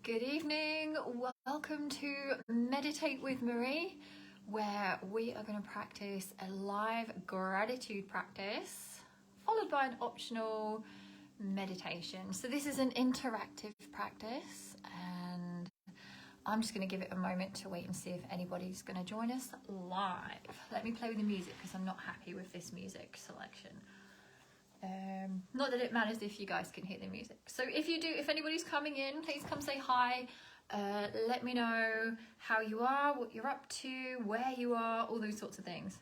Good evening. Welcome to Meditate with Marie, where we are going to practice a live gratitude practice followed by an optional meditation. So this is an interactive practice, and I'm just going to give it a moment to wait and see if anybody's going to join us live. Let me play with the music because I'm not happy with this music selection. Not that it matters if you guys can hear the music. So if anybody's coming in, please come say hi. Let me know how you are, what you're up to, where you are, all those sorts of things.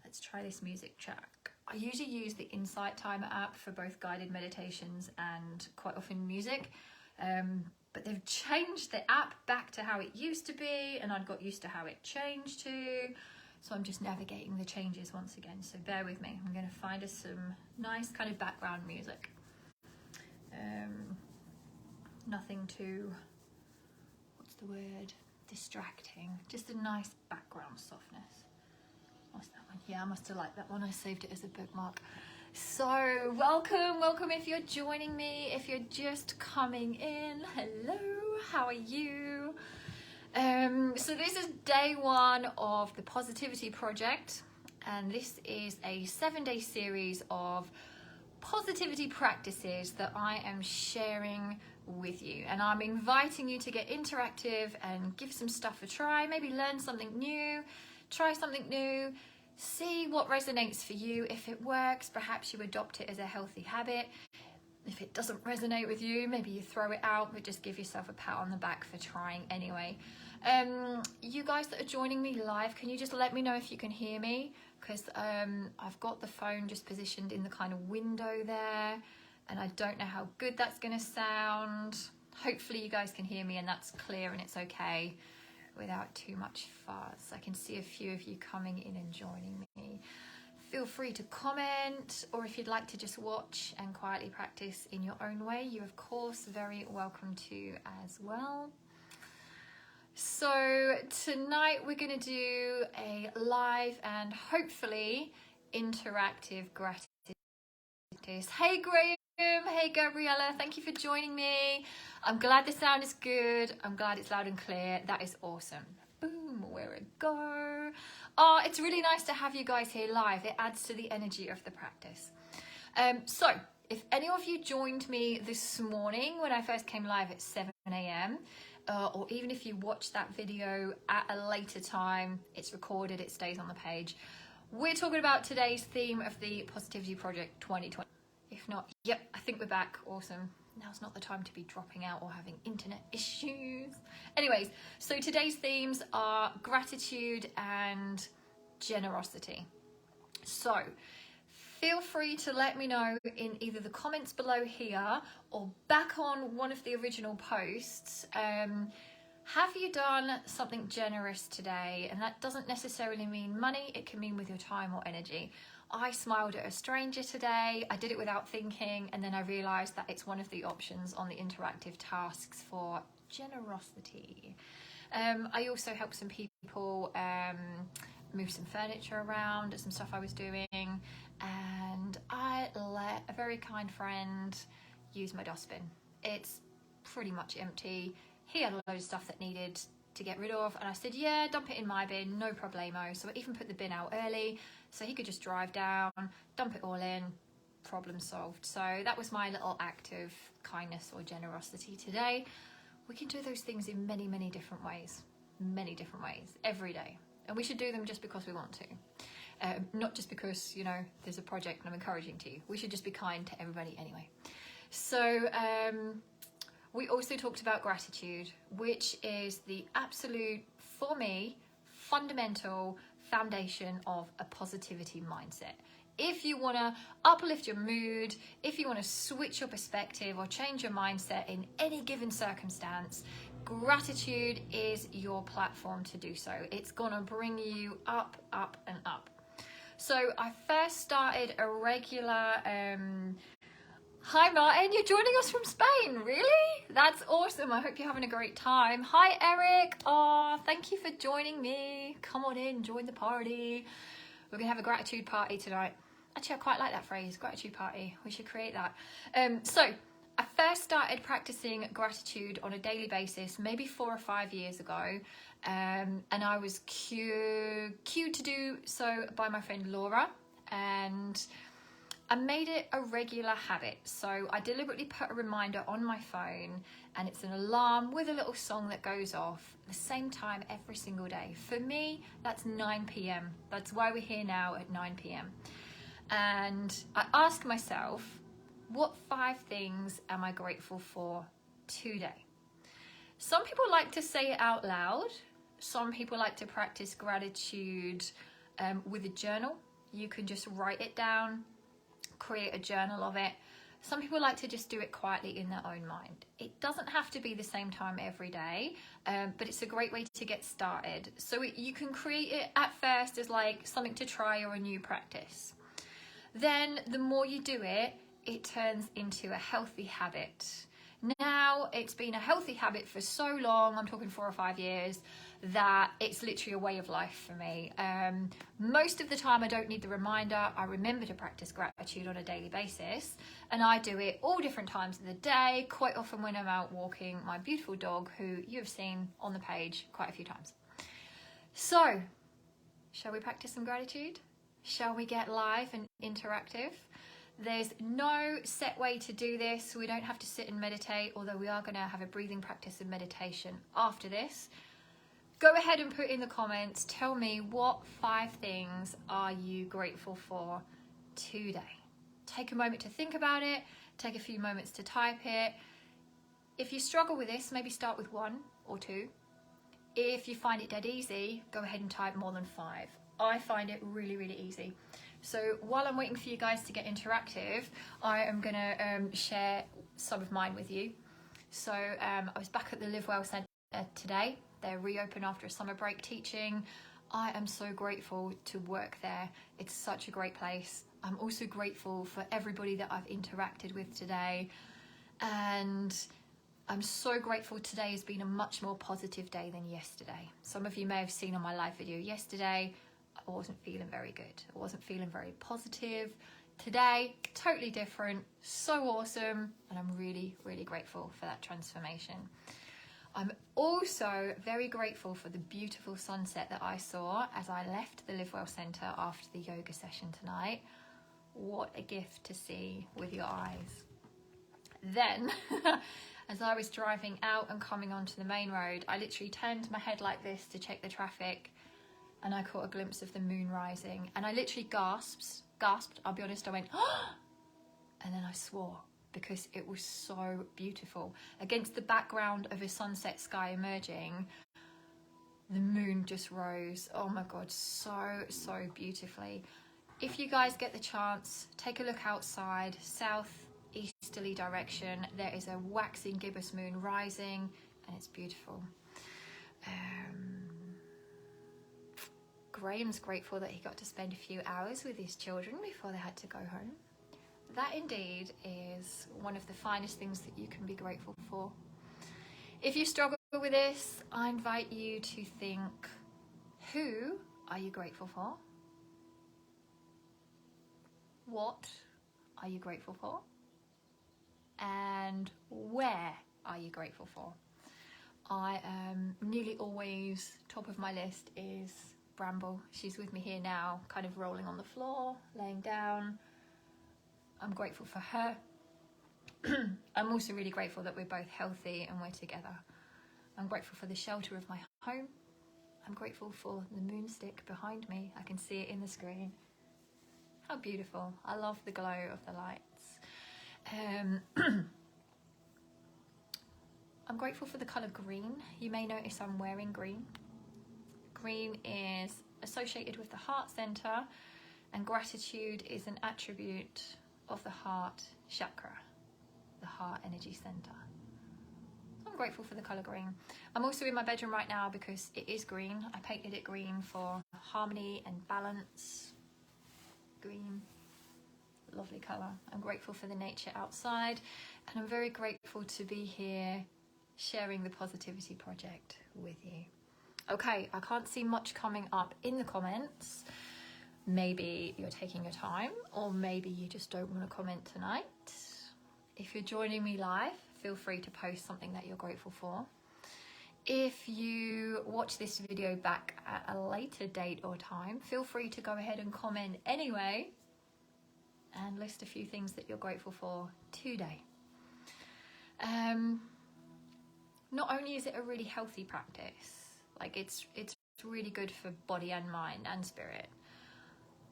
Let's try this music track. I usually use the Insight Timer app for both guided meditations and quite often music. But they've changed the app back to how it used to be, and I'd got used to how it changed to. So I'm just navigating the changes once again, so bear with me. I'm going to find us some nice kind of background music. Nothing too, what's the word, distracting. Just a nice background softness. What's that one? Yeah, I must have liked that one. I saved it as a bookmark. So welcome if you're joining me. If you're just coming in, hello, how are you? So this is day one of the Positivity Project, and this is a 7-day series of positivity practices that I am sharing with you, and I'm inviting you to get interactive and give some stuff a try, maybe learn something new, try something new, see what resonates for you. If it works, perhaps you adopt it as a healthy habit. If it doesn't resonate with you, maybe you throw it out, but just give yourself a pat on the back for trying anyway. You guys that are joining me live, can you just let me know if you can hear me? Because I've got the phone just positioned in the kind of window there, and I don't know how good that's going to sound. Hopefully you guys can hear me and that's clear and it's okay without too much fuss. I can see a few of you coming in and joining me. Feel free to comment, or if you'd like to just watch and quietly practice in your own way, you're of course very welcome to as well. So tonight we're going to do a live and hopefully interactive gratitude. Hey Graham, hey Gabriella, thank you for joining me. I'm glad the sound is good. I'm glad it's loud and clear. That is awesome. Boom, where it go. Oh, it's really nice to have you guys here live. It adds to the energy of the practice. So if any of you joined me this morning when I first came live at 7 a.m, or even if you watch that video at a later time, it's recorded, it stays on the page. We're talking about today's theme of the Positivity Project 2020. If not, yep, I think we're back. Awesome. Now's not the time to be dropping out or having internet issues. Anyways, so today's themes are gratitude and generosity. So feel free to let me know in either the comments below here or back on one of the original posts. Have you done something generous today? And that doesn't necessarily mean money. It can mean with your time or energy. I smiled at a stranger today. I did it without thinking, and then I realized that it's one of the options on the interactive tasks for generosity. I also helped some people move some furniture around at some stuff I was doing, and I let a very kind friend use my dustbin. It's pretty much empty. He had a load of stuff that needed to get rid of, and I said, yeah, dump it in my bin, no problemo. So I even put the bin out early so he could just drive down, dump it all in, problem solved. So that was my little act of kindness or generosity today. We can do those things in many different ways, every day, and we should do them just because we want to, not just because, you know, there's a project and I'm encouraging to you. We should just be kind to everybody anyway. So we also talked about gratitude, which is the absolute, for me, fundamental foundation of a positivity mindset. If you want to uplift your mood, if you want to switch your perspective or change your mindset in any given circumstance, gratitude is your platform to do so. It's going to bring you up, and up. So I first started a regular... Hi Martin, you're joining us from Spain, really? That's awesome. I hope you're having a great time. Hi Eric, oh, thank you for joining me. Come on in, join the party. We're gonna have a gratitude party tonight. Actually, I quite like that phrase, gratitude party. We should create that. So I first started practicing gratitude on a daily basis maybe 4 or 5 years ago, and I was cued to do so by my friend Laura, and I made it a regular habit. So I deliberately put a reminder on my phone, and it's an alarm with a little song that goes off at the same time every single day. For me, that's 9 p.m. That's why we're here now at 9 p.m. And I ask myself, what 5 things am I grateful for today? Some people like to say it out loud. Some people like to practice gratitude with a journal. You can just write it down, create a journal of it. Some people like to just do it quietly in their own mind. It doesn't have to be the same time every day, but it's a great way to get started. So you can create it at first as like something to try or a new practice. Then the more you do it, it turns into a healthy habit. Now it's been a healthy habit for so long, I'm talking 4 or 5 years, that it's literally a way of life for me. Most of the time I don't need the reminder. I remember to practice gratitude on a daily basis, and I do it all different times of the day, quite often when I'm out walking my beautiful dog, who you've seen on the page quite a few times. So, shall we practice some gratitude? Shall we get live and interactive? There's no set way to do this. We don't have to sit and meditate, although we are going to have a breathing practice and meditation after this. Go ahead and put in the comments. Tell me, what 5 things are you grateful for today? Take a moment to think about it. Take a few moments to type it. If you struggle with this, maybe start with 1 or 2. If you find it dead easy, go ahead and type more than 5. I find it really, really easy. So while I'm waiting for you guys to get interactive, I am going to share some of mine with you. So I was back at the Live Well Centre today. They're reopened after a summer break teaching. I am so grateful to work there. It's such a great place. I'm also grateful for everybody that I've interacted with today. And I'm so grateful today has been a much more positive day than yesterday. Some of you may have seen on my live video yesterday, I wasn't feeling very good. I wasn't feeling very positive. Today, totally different, so awesome, and I'm really, really grateful for that transformation. I'm also very grateful for the beautiful sunset that I saw as I left the Live Well Centre after the yoga session tonight. What a gift to see with your eyes. Then, as I was driving out and coming onto the main road, I literally turned my head like this to check the traffic, and I caught a glimpse of the moon rising, and I literally gasped, I'll be honest, I went, oh! And then I swore, because it was so beautiful. Against the background of a sunset sky emerging, the moon just rose. Oh my God, so, so beautifully. If you guys get the chance, take a look outside, southeasterly direction. There is a waxing gibbous moon rising, and it's beautiful. Graham's grateful that he got to spend a few hours with his children before they had to go home. That indeed is one of the finest things that you can be grateful for. If you struggle with this, I invite you to think, who are you grateful for? What are you grateful for? And where are you grateful for? I am nearly always, top of my list is Bramble. She's with me here now, kind of rolling on the floor, laying down. I'm grateful for her. I'm also really grateful that we're both healthy and we're together. I'm grateful for the shelter of my home. I'm grateful for the moonstick behind me. I can see it in the screen. How beautiful. I love the glow of the lights. I'm grateful for the colour green. You may notice I'm wearing green. Green is associated with the heart centre, and gratitude is an attribute of the heart chakra, the heart energy centre. I'm grateful for the colour green. I'm also in my bedroom right now because it is green. I painted it green for harmony and balance. Green, lovely colour. I'm grateful for the nature outside, and I'm very grateful to be here sharing the Positivity Project with you. Okay, I can't see much coming up in the comments. Maybe you're taking your time, or maybe you just don't want to comment tonight. If you're joining me live, feel free to post something that you're grateful for. If you watch this video back at a later date or time, feel free to go ahead and comment anyway and list a few things that you're grateful for today. Not only is it a really healthy practice, like it's really good for body and mind and spirit.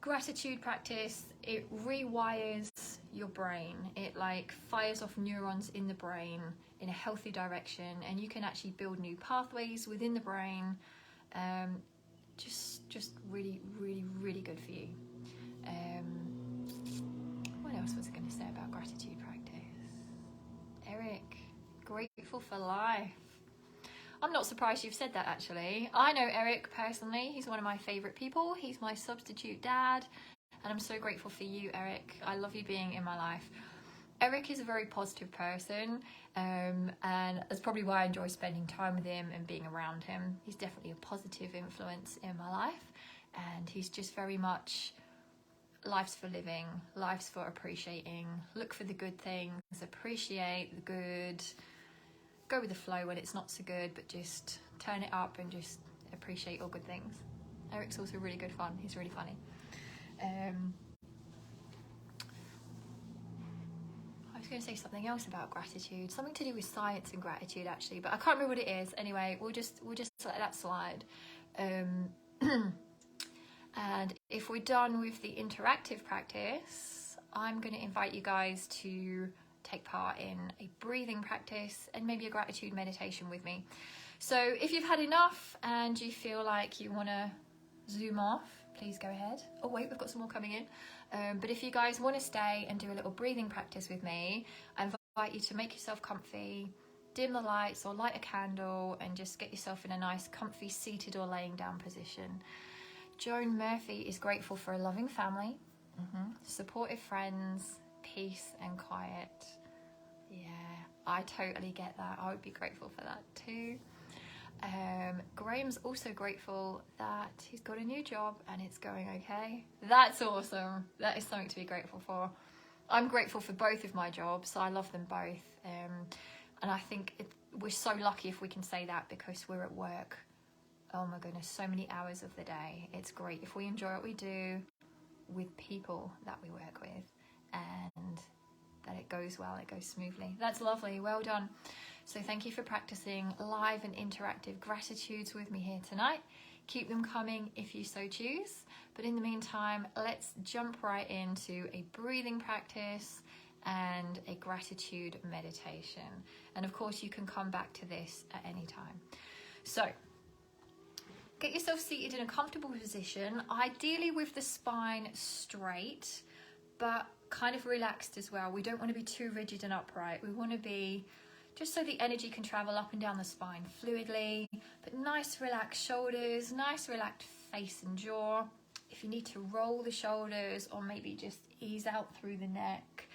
Gratitude practice, it rewires your brain. It like fires off neurons in the brain in a healthy direction, and you can actually build new pathways within the brain. Just really, really, really good for you. What else was I going to say about gratitude practice? Eric, grateful for life. I'm not surprised you've said that, actually. I know Eric personally. He's one of my favourite people. He's my substitute dad, and I'm so grateful for you, Eric. I love you being in my life. Eric is a very positive person, and that's probably why I enjoy spending time with him and being around him. He's definitely a positive influence in my life, and he's just very much life's for living, life's for appreciating, look for the good things, appreciate the good, go with the flow when it's not so good, but just turn it up and just appreciate all good things. Eric's also really good fun. He's really funny. I was going to say something else about gratitude, something to do with science and gratitude actually, but I can't remember what it is. Anyway, we'll just let that slide. And if we're done with the interactive practice, I'm going to invite you guys to take part in a breathing practice and maybe a gratitude meditation with me. So if you've had enough and you feel like you want to zoom off, please go ahead. Oh wait, we've got some more coming in. But if you guys want to stay and do a little breathing practice with me, I invite you to make yourself comfy, dim the lights or light a candle, and just get yourself in a nice comfy seated or laying down position. Joan Murphy is grateful for a loving family, supportive friends, peace and quiet. Yeah, I totally get that. I would be grateful for that too. Graham's also grateful that he's got a new job and it's going okay. That's awesome. That is something to be grateful for. I'm grateful for both of my jobs. I love them both. And I think we're so lucky if we can say that, because we're at work. Oh my goodness, so many hours of the day. It's great if we enjoy what we do with people that we work with, and that it goes well, it goes smoothly. That's lovely, well done. So thank you for practicing live and interactive gratitudes with me here tonight. Keep them coming if you so choose. But in the meantime, let's jump right into a breathing practice and a gratitude meditation. And of course, you can come back to this at any time. So get yourself seated in a comfortable position, ideally with the spine straight, but kind of relaxed as well. We don't want to be too rigid and upright. We want to be just so the energy can travel up and down the spine fluidly, but nice relaxed shoulders, nice relaxed face and jaw. If you need to roll the shoulders or maybe just ease out through the neck,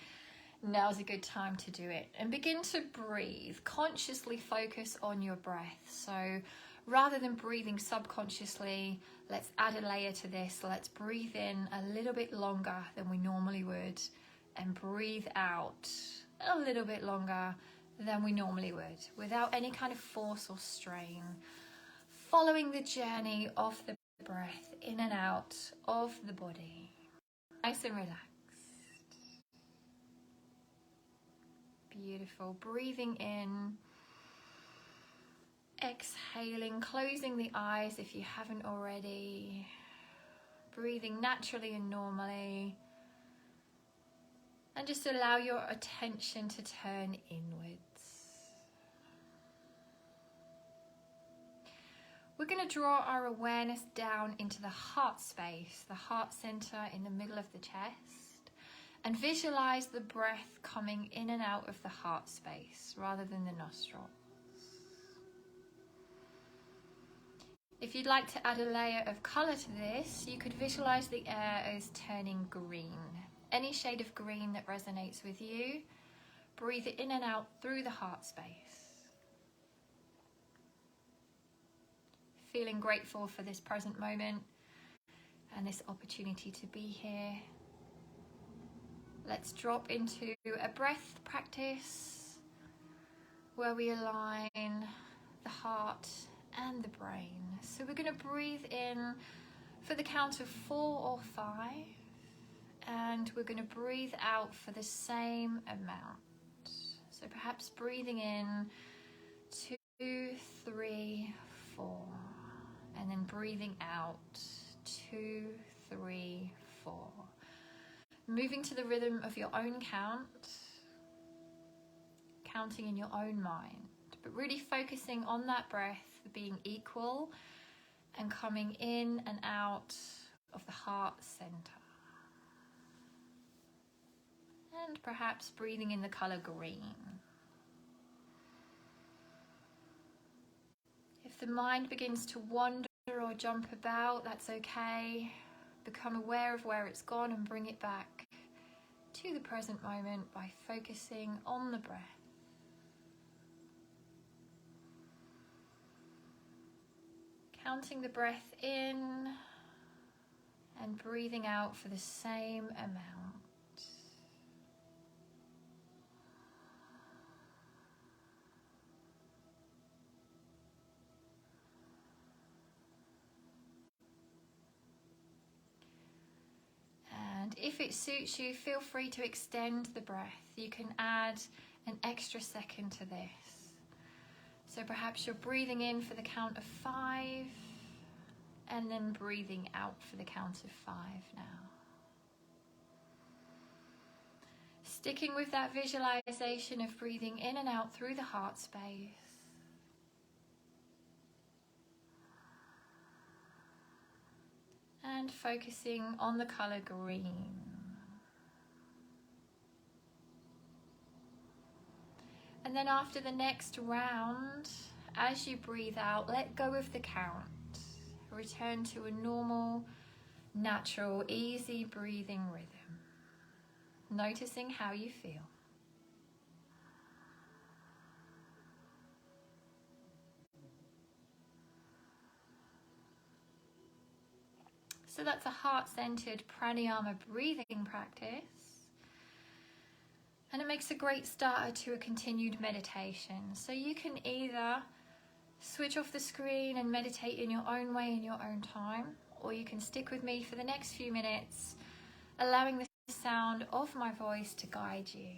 now's a good time to do it. And begin to breathe. Consciously focus on your breath. So rather than breathing subconsciously, let's add a layer to this. Let's breathe in a little bit longer than we normally would, and breathe out a little bit longer than we normally would, without any kind of force or strain. Following the journey of the breath in and out of the body. Nice and relaxed. Beautiful. Breathing in. Exhaling, closing the eyes if you haven't already. Breathing naturally and normally. And just allow your attention to turn inwards. We're going to draw our awareness down into the heart space, the heart center in the middle of the chest, and visualize the breath coming in and out of the heart space rather than the nostrils. If you'd like to add a layer of color to this, you could visualize the air as turning green. Any shade of green that resonates with you, breathe it in and out through the heart space. Feeling grateful for this present moment and this opportunity to be here. let's drop into a breath practice where we align the heart and the brain. So we're going to breathe in for the count of 4 or 5, and we're going to breathe out for the same amount. So perhaps breathing in 2, 3, 4, and then breathing out 2, 3, 4. Moving to the rhythm of your own count, counting in your own mind, but really focusing on that breath being equal and coming in and out of the heart center. And perhaps breathing in the color green. If the mind begins to wander or jump about, that's okay. Become aware of where it's gone and bring it back to the present moment by focusing on the breath. Counting the breath in and breathing out for the same amount. And if it suits you, feel free to extend the breath. You can add an extra second to this. So perhaps you're breathing in for the count of 5 and then breathing out for the count of 5 now. Sticking with that visualization of breathing in and out through the heart space. And focusing on the color green. And then after the next round, as you breathe out, let go of the count. Return to a normal, natural, easy breathing rhythm. Noticing how you feel. So that's a heart-centered pranayama breathing practice. And it makes a great starter to a continued meditation. So you can either switch off the screen and meditate in your own way, in your own time, or you can stick with me for the next few minutes, allowing the sound of my voice to guide you.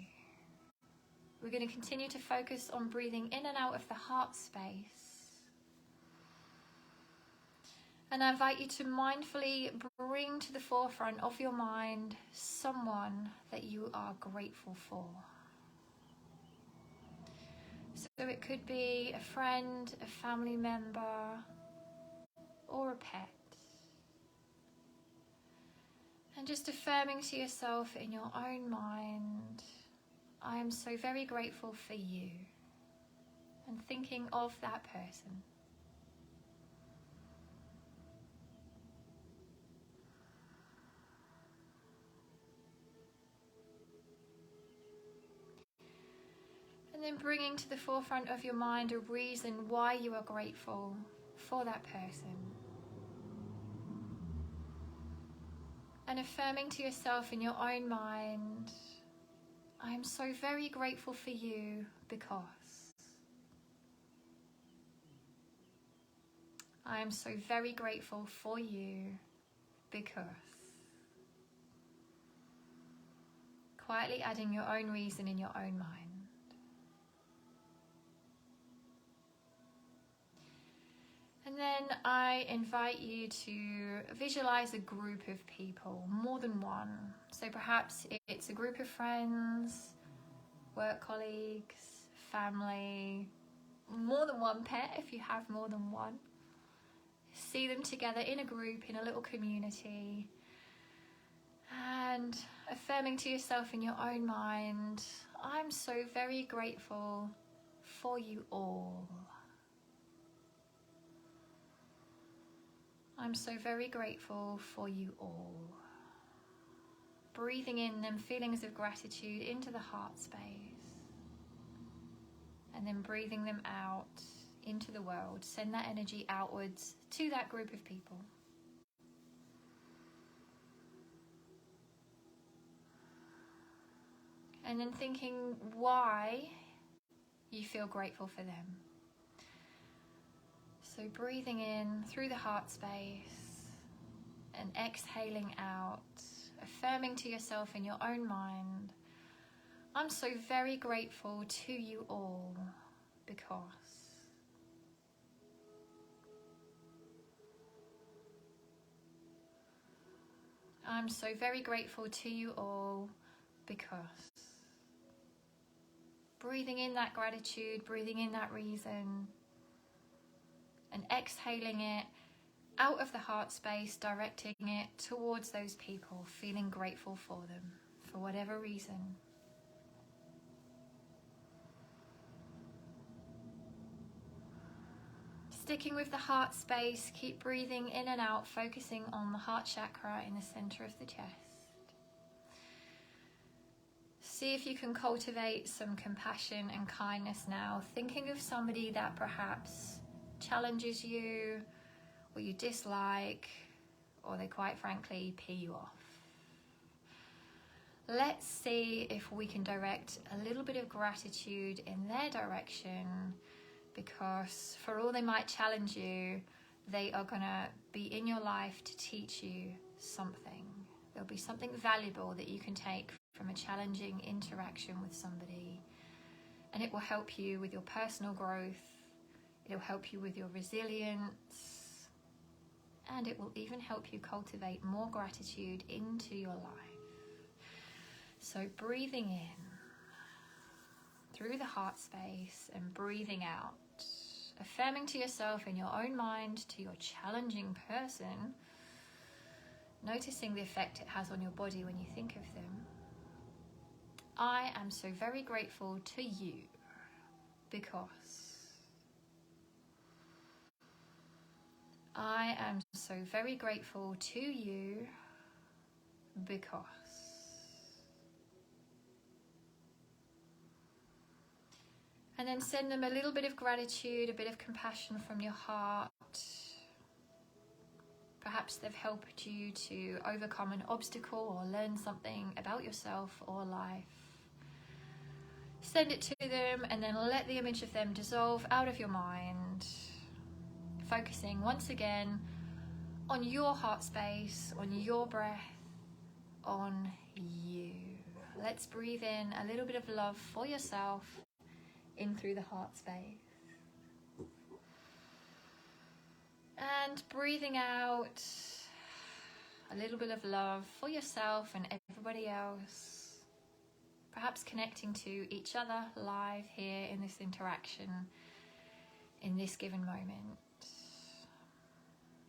We're going to continue to focus on breathing in and out of the heart space. And I invite you to mindfully bring to the forefront of your mind someone that you are grateful for. So it could be a friend, a family member, or a pet. And just affirming to yourself in your own mind, I am so very grateful for you. And thinking of that person. And then bringing to the forefront of your mind a reason why you are grateful for that person. And affirming to yourself in your own mind, I am so very grateful for you because. I am so very grateful for you because. Quietly adding your own reason in your own mind. And then I invite you to visualize a group of people, more than one. So perhaps it's a group of friends, work colleagues, family, more than one pet if you have more than one. See them together in a group, in a little community. And affirming to yourself in your own mind, I'm so very grateful for you all. I'm so very grateful for you all. Breathing in them feelings of gratitude into the heart space. And then breathing them out into the world. Send that energy outwards to that group of people. And then thinking why you feel grateful for them. So breathing in through the heart space and exhaling out, affirming to yourself in your own mind, I'm so very grateful to you all because. I'm so very grateful to you all because. Breathing in that gratitude, breathing in that reason, and exhaling it out of the heart space, directing it towards those people, feeling grateful for them, for whatever reason. Sticking with the heart space, keep breathing in and out, focusing on the heart chakra in the center of the chest. See if you can cultivate some compassion and kindness now, thinking of somebody that perhaps challenges you, or you dislike, or they quite frankly pee you off. Let's see if we can direct a little bit of gratitude in their direction, because for all they might challenge you, they are going to be in your life to teach you something. There'll be something valuable that you can take from a challenging interaction with somebody, and it will help you with your personal growth, it'll help you with your resilience, and it will even help you cultivate more gratitude into your life. So breathing in through the heart space and breathing out, affirming to yourself in your own mind, to your challenging person, noticing the effect it has on your body when you think of them. I am so very grateful to you because. I am so very grateful to you because. And then send them a little bit of gratitude, a bit of compassion from your heart. Perhaps they've helped you to overcome an obstacle or learn something about yourself or life. Send it to them and then let the image of them dissolve out of your mind, focusing once again on your heart space, on your breath, on you. Let's breathe in a little bit of love for yourself in through the heart space. And breathing out a little bit of love for yourself and everybody else. Perhaps connecting to each other live here in this interaction, in this given moment.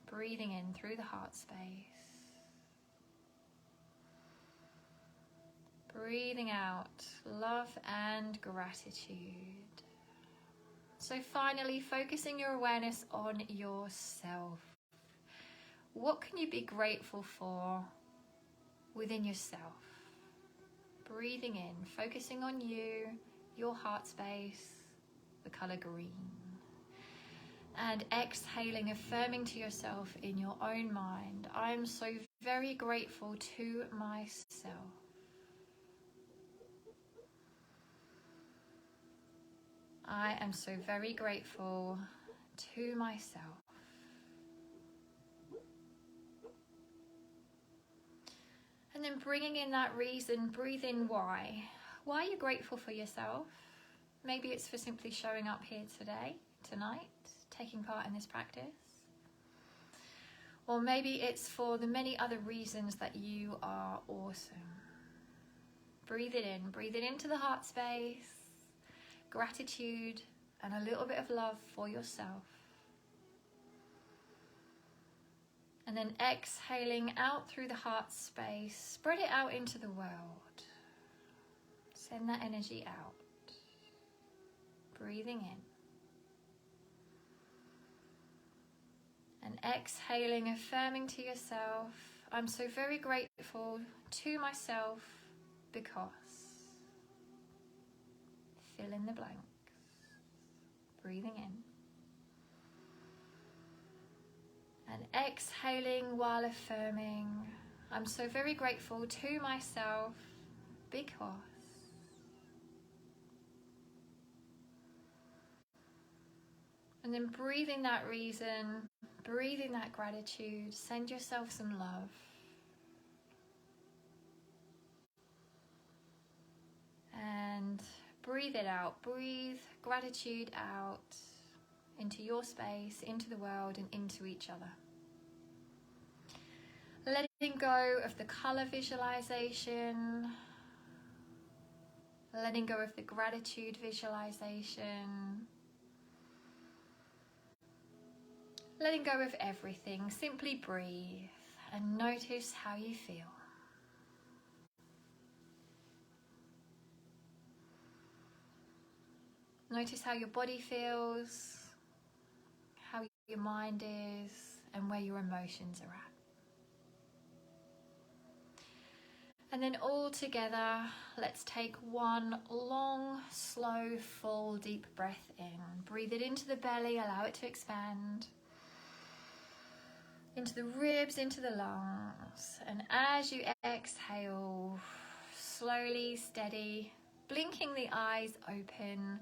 Breathing in through the heart space. Breathing out love and gratitude. So finally, focusing your awareness on yourself. What can you be grateful for within yourself? Breathing in, focusing on you, your heart space, the color green. And exhaling, affirming to yourself in your own mind, I'm so very grateful to myself. I am so very grateful to myself. And then bringing in that reason, breathe in why. Why are you grateful for yourself? Maybe it's for simply showing up here today, tonight, taking part in this practice. Or maybe it's for the many other reasons that you are awesome. Breathe it into the heart space, gratitude, and a little bit of love for yourself. And then exhaling out through the heart space, spread it out into the world. Send that energy out. Breathing in. And exhaling, affirming to yourself, I'm so very grateful to myself because. Fill in the blanks. Breathing in. And exhaling while affirming, I'm so very grateful to myself because. And then breathing that reason, breathing that gratitude, send yourself some love. And breathe it out. Breathe gratitude out into your space, into the world, and into each other. Letting go of the color visualization. Letting go of the gratitude visualization. Letting go of everything. Simply breathe and notice how you feel. Notice how your body feels, how your mind is, and where your emotions are at. And then all together, let's take one long, slow, full, deep breath in. Breathe it into the belly, allow it to expand. Into the ribs, into the lungs. And as you exhale, slowly, steady, blinking the eyes open,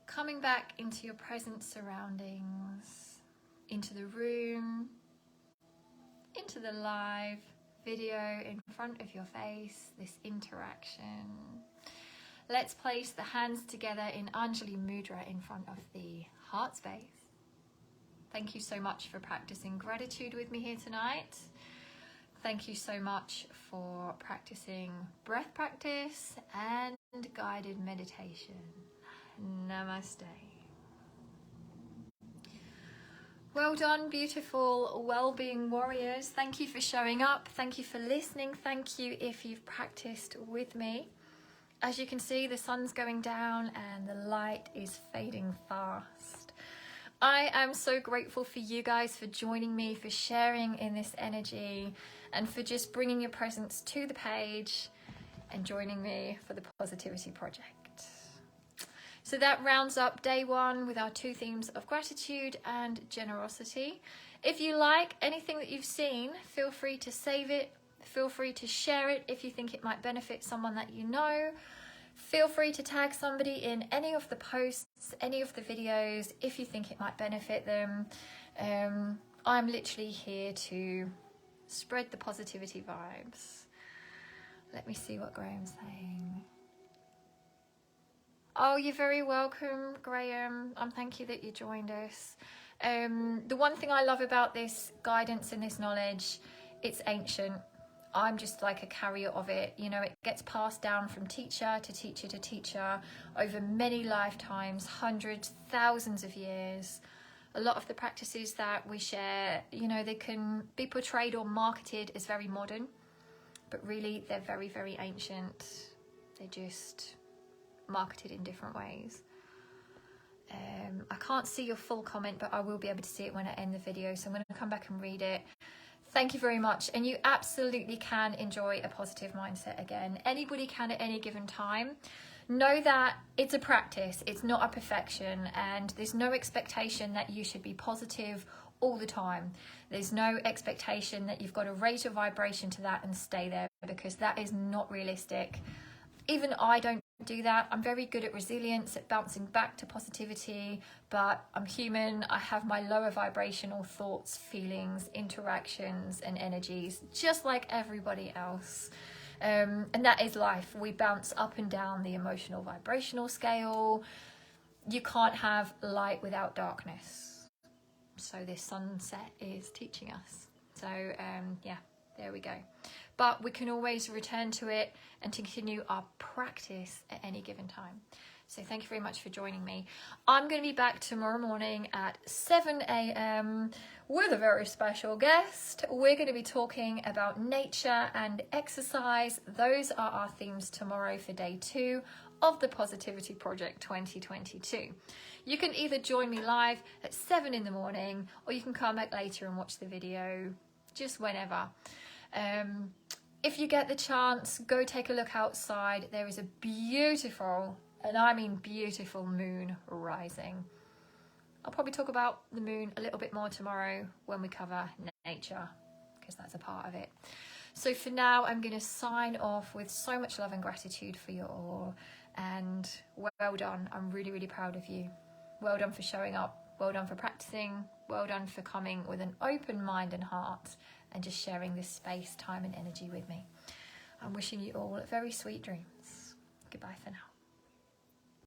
coming back into your present surroundings, into the room, into the live video in front of your face, this interaction. Let's place the hands together in Anjali Mudra in front of the heart space. Thank you so much for practicing gratitude with me here tonight. Thank you so much for practicing breath practice and guided meditation. Namaste. Well done, beautiful well-being warriors. Thank you for showing up. Thank you for listening. Thank you if you've practiced with me. As you can see, the sun's going down and the light is fading fast. I am so grateful for you guys for joining me, for sharing in this energy, and for just bringing your presence to the page and joining me for the Positivity Project. So that rounds up day one with our two themes of gratitude and generosity. If you like anything that you've seen, feel free to save it. Feel free to share it if you think it might benefit someone that you know. Feel free to tag somebody in any of the posts, any of the videos, if you think it might benefit them. I'm literally here to spread the positivity vibes. Let me see what Graham's saying. Oh, you're very welcome, Graham. Thank you that you joined us. The one thing I love about this guidance and this knowledge, it's ancient. I'm just like a carrier of it. You know, it gets passed down from teacher to teacher to teacher over many lifetimes, hundreds, thousands of years. A lot of the practices that we share, you know, they can be portrayed or marketed as very modern, but really they're very, very ancient. They're just marketed in different ways. I can't see your full comment, but I will be able to see it when I end the video, so I'm going to come back and read it. Thank you very much. And you absolutely can enjoy a positive mindset again. Anybody can at any given time. Know that it's a practice, it's not a perfection, and there's no expectation that you should be positive all the time. There's no expectation that you've got to raise your vibration to that and stay there, because that is not realistic. Even I don't do that. I'm very good at resilience, at bouncing back to positivity, but I'm human. I have my lower vibrational thoughts, feelings, interactions and energies, just like everybody else. And that is life. We bounce up and down the emotional vibrational scale. You can't have light without darkness. So this sunset is teaching us. So yeah, there we go. But we can always return to it and continue our practice at any given time. So thank you very much for joining me. I'm going to be back tomorrow morning at 7 a.m. with a very special guest. We're going to be talking about nature and exercise. Those are our themes tomorrow for day 2 of the Positivity Project 2022. You can either join me live at 7 in the morning, or you can come back later and watch the video just whenever. If you get the chance, go take a look outside. There is a beautiful, and I mean beautiful, moon rising. I'll probably talk about the moon a little bit more tomorrow when we cover nature, because that's a part of it. So for now, I'm going to sign off with so much love and gratitude for you all, and well done. I'm really, really proud of you. Well done for showing up. Well done for practicing. Well done for coming with an open mind and heart and just sharing this space, time and energy with me. I'm wishing you all very sweet dreams. Goodbye for now.